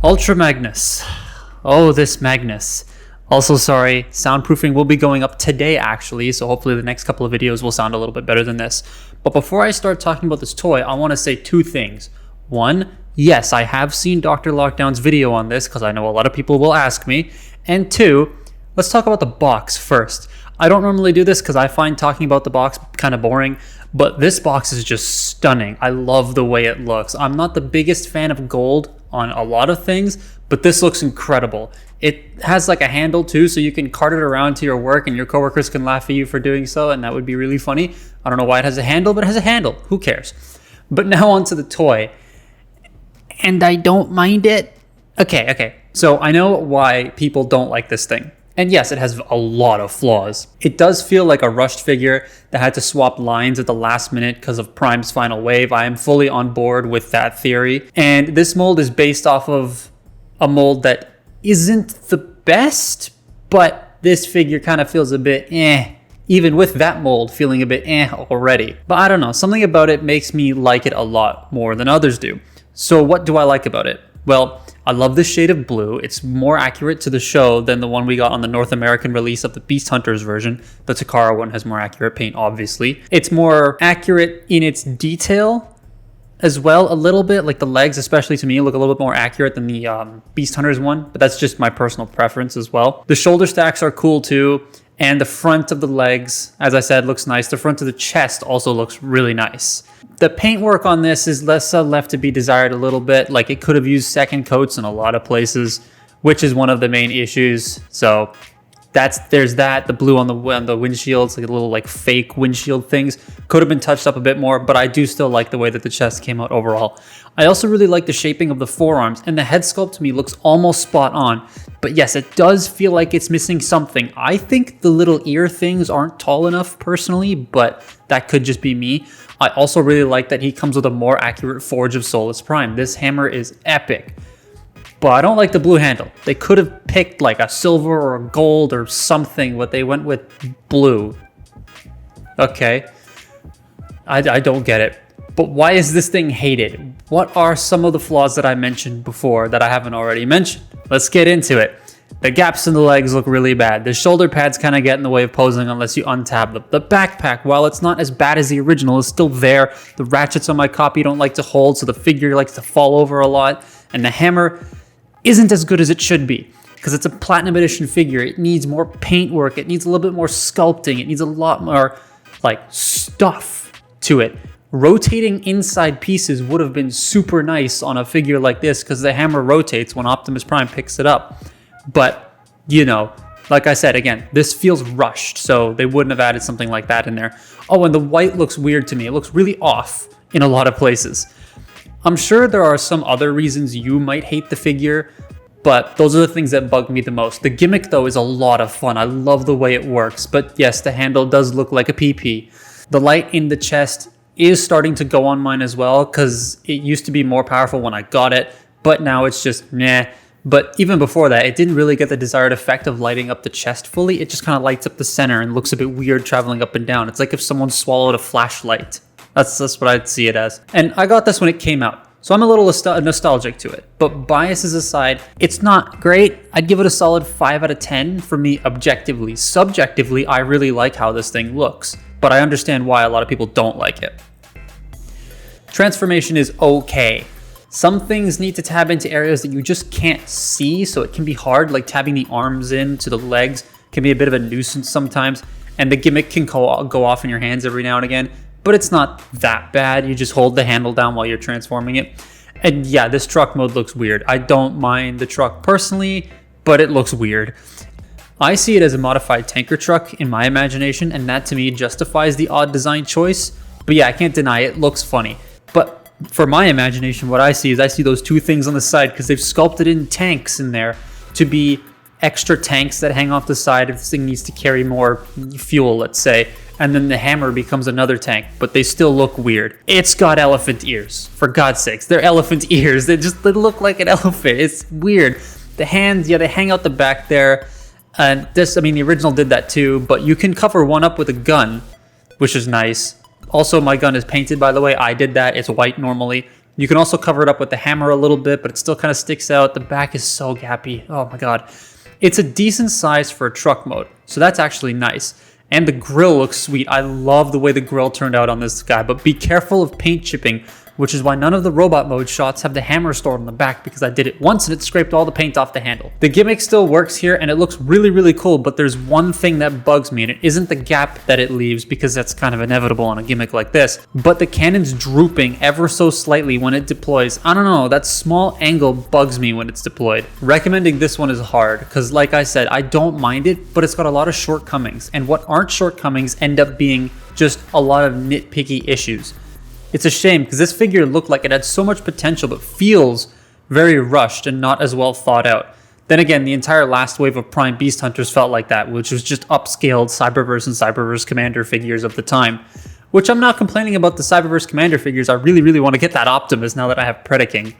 Ultra Magnus. Oh, this Magnus. Also, sorry, soundproofing will be going up today actually, so hopefully the next couple of videos will sound a little bit better than this. But before I start talking about this toy, I want to say two things. One, yes, I have seen Dr. Lockdown's video on this because I know a lot of people will ask me. And two, let's talk about the box first. I don't normally do this because I find talking about the box kind of boring, but this box is just stunning. I love the way it looks. I'm not the biggest fan of gold on a lot of things, but this looks incredible. It has like a handle too, so you can cart it around to your work and your coworkers can laugh at you for doing so, and that would be really funny. I don't know why it has a handle, but it has a handle. Who cares? But now onto the toy. And I don't mind it. Okay. So I know why people don't like this thing. And yes, it has a lot of flaws. It does feel like a rushed figure that had to swap lines at the last minute because of Prime's final wave. I am fully on board with that theory. And this mold is based off of a mold that isn't the best, but this figure kind of feels a bit even with that mold feeling a bit already. But I don't know, something about it makes me like it a lot more than others do. So what do I like about it? Well, I love this shade of blue. It's more accurate to the show than the one we got on the North American release of the Beast Hunters version. The Takara one has more accurate paint, obviously. It's more accurate in its detail as well, a little bit. Like the legs, especially to me, look a little bit more accurate than the Beast Hunters one, but that's just my personal preference as well. The shoulder stacks are cool too, and the front of the legs, as I said, looks nice. The front of the chest also looks really nice. The paintwork on this is left to be desired a little bit. Like it could have used second coats in a lot of places, which is one of the main issues. So there's that. The blue on the windshields, like little like fake windshield things, could have been touched up a bit more, but I do still like the way that the chest came out overall. I also really like the shaping of the forearms, and the head sculpt to me looks almost spot on. But yes, it does feel like it's missing something. I think the little ear things aren't tall enough personally, but that could just be me. I also really like that he comes with a more accurate forge of Solus Prime. This hammer is epic. But I don't like the blue handle. They could have picked like a silver or a gold or something, but they went with blue. Okay. I don't get it. But why is this thing hated? What are some of the flaws that I mentioned before that I haven't already mentioned? Let's get into it. The gaps in the legs look really bad. The shoulder pads kind of get in the way of posing unless you untab them. The backpack, while it's not as bad as the original, is still there. The ratchets on my copy don't like to hold, so the figure likes to fall over a lot. And the hammer isn't as good as it should be because it's a platinum edition figure. It needs more paint work. It needs a little bit more sculpting. It needs a lot more like stuff to it. Rotating inside pieces would have been super nice on a figure like this because the hammer rotates when Optimus Prime picks it up. But, you know, like I said, again, this feels rushed, so they wouldn't have added something like that in there. Oh, and the white looks weird to me. It looks really off in a lot of places. I'm sure there are some other reasons you might hate the figure, but those are the things that bug me the most. The gimmick, though, is a lot of fun. I love the way it works, but yes, the handle does look like a PP. The light in the chest is starting to go on mine as well, because it used to be more powerful when I got it, but now it's just meh. But even before that, it didn't really get the desired effect of lighting up the chest fully. It just kind of lights up the center and looks a bit weird traveling up and down. It's like if someone swallowed a flashlight. That's what I'd see it as. And I got this when it came out, so I'm a little nostalgic to it. But biases aside, it's not great. I'd give it a solid 5 out of 10 for me objectively. Subjectively, I really like how this thing looks, but I understand why a lot of people don't like it. Transformation is okay. Some things need to tab into areas that you just can't see, so it can be hard, like tabbing the arms into the legs can be a bit of a nuisance sometimes, and the gimmick can go off in your hands every now and again, but it's not that bad. You just hold the handle down while you're transforming it. And yeah, this truck mode looks weird. I don't mind the truck personally, but it looks weird. I see it as a modified tanker truck in my imagination, and that to me justifies the odd design choice. But yeah, I can't deny it looks funny. But for my imagination, what I see is I see those two things on the side because they've sculpted in tanks in there to be extra tanks that hang off the side if this thing needs to carry more fuel, let's say. And then the hammer becomes another tank, but they still look weird. It's got elephant ears, for God's sakes. They're elephant ears. They look like an elephant. It's weird. The hands, yeah, they hang out the back there. And this, I mean, the original did that too, but you can cover one up with a gun, which is nice. Also, my gun is painted, by the way. I did that. It's white normally. You can also cover it up with the hammer a little bit, but it still kind of sticks out. The back is so gappy. Oh my God. It's a decent size for a truck mode, so that's actually nice. And the grill looks sweet. I love the way the grill turned out on this guy, but be careful of paint chipping, which is why none of the robot mode shots have the hammer stored on the back, because I did it once and it scraped all the paint off the handle. The gimmick still works here and it looks really, really cool, but there's one thing that bugs me, and it isn't the gap that it leaves, because that's kind of inevitable on a gimmick like this, but the cannon's drooping ever so slightly when it deploys. I don't know, that small angle bugs me when it's deployed. Recommending this one is hard, because like I said, I don't mind it, but it's got a lot of shortcomings, and what aren't shortcomings end up being just a lot of nitpicky issues. It's a shame, because this figure looked like it had so much potential, but feels very rushed and not as well thought out. Then again, the entire last wave of Prime Beast Hunters felt like that, which was just upscaled Cyberverse and Cyberverse Commander figures of the time. Which I'm not complaining about the Cyberverse Commander figures. I really, really want to get that Optimus now that I have Predaking.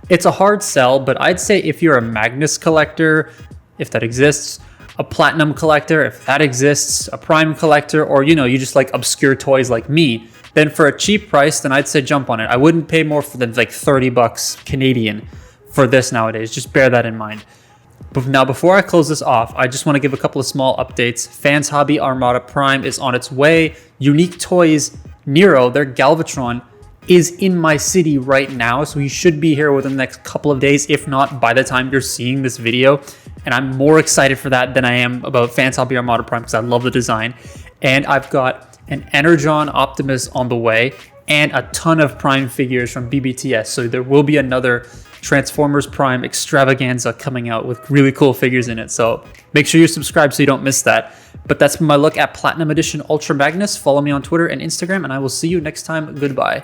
It's a hard sell, but I'd say if you're a Magnus collector, if that exists, a Platinum collector, if that exists, a Prime collector, or you just like obscure toys like me, then for a cheap price, then I'd say jump on it. I wouldn't pay more than like 30 bucks Canadian for this nowadays. Just bear that in mind. But now, before I close this off, I just want to give a couple of small updates. Fans Hobby Armada Prime is on its way. Unique Toys Nero, their Galvatron, is in my city right now, so he should be here within the next couple of days, if not by the time you're seeing this video. And I'm more excited for that than I am about Fans Hobby Armada Prime, because I love the design. And I've got an Energon Optimus on the way, and a ton of Prime figures from BBTS. So there will be another Transformers Prime extravaganza coming out with really cool figures in it. So make sure you're subscribed so you don't miss that. But that's been my look at Platinum Edition Ultra Magnus. Follow me on Twitter and Instagram, and I will see you next time. Goodbye.